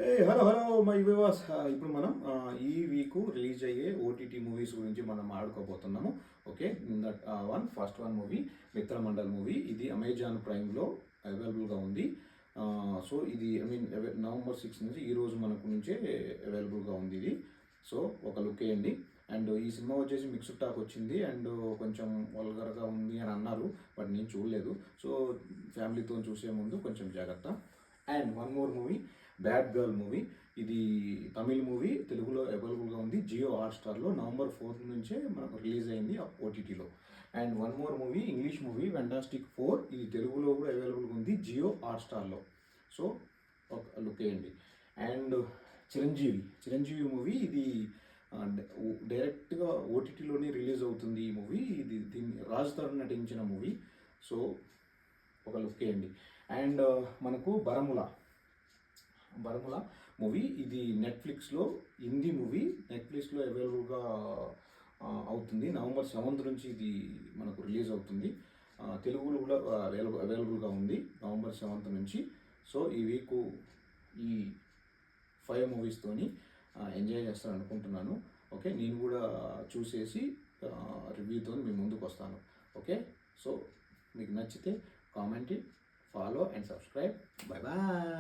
Hello hello my viewers. ఇప్పుడు మనం ఈ వీక్ రిలీజ్ అయ్యే ఓటీటీ మూవీస్ గురించి మనం ఆడుకోబోతున్నాము. Okay, that first one movie Mitramandal movie. ఇది అమెజాన్ ప్రైమ్లో అవైలబుల్గా ఉంది. సో ఇది నవంబర్ 6 నుంచి ఈ రోజు మనకు నుంచే అవైలబుల్గా ఉంది ఇది. సో ఒక లుక్ వేయండి. అండ్ ఈ సినిమా వచ్చేసి మిక్స్డ్ టాక్ వచ్చింది అండ్ కొంచెం వల్గర్గా ఉంది అని అన్నారు, బట్ నేను చూడలేదు. సో ఫ్యామిలీతో చూసే ముందు కొంచెం జాగ్రత్త. And one more movie bad girl movie. ఇది తమిళ్ మూవీ, తెలుగులో అవైలబుల్గా ఉంది జియో హాట్స్టార్లో. నవంబర్ 4 నుంచే మనకు రిలీజ్ అయింది ఓటీటీలో. And one more movie English movie fantastic 4. ఇది తెలుగులో కూడా అవైలబుల్గా ఉంది జియో హాట్స్టార్లో. సో ఒక లుక్ వేయండి. And Chiranjeevi movie. ఇది డైరెక్ట్గా ఓటీటీలోనే రిలీజ్ అవుతుంది ఈ మూవీ. దీన్ని రాజ్ తరుణ్ నటించిన మూవీ. సో ఒక లుక్ వేయండి. అండ్ మనకు బరముల మూవీ. ఇది నెట్ఫ్లిక్స్లో హిందీ మూవీ, నెట్ఫ్లిక్స్లో అవైలబుల్గా అవుతుంది. నవంబర్ 7 నుంచి ఇది మనకు రిలీజ్ అవుతుంది. తెలుగులో కూడా అవైలబుల్గా ఉంది నవంబర్ 7 నుంచి. సో ఈ వీక్ ఈ 5 మూవీస్తోని ఎంజాయ్ చేస్తాను అనుకుంటున్నాను. ఓకే, నేను కూడా చూసేసి రివ్యూతో మీ ముందుకు వస్తాను. ఓకే, సో మీకు నచ్చితే comment, follow and subscribe. Bye bye.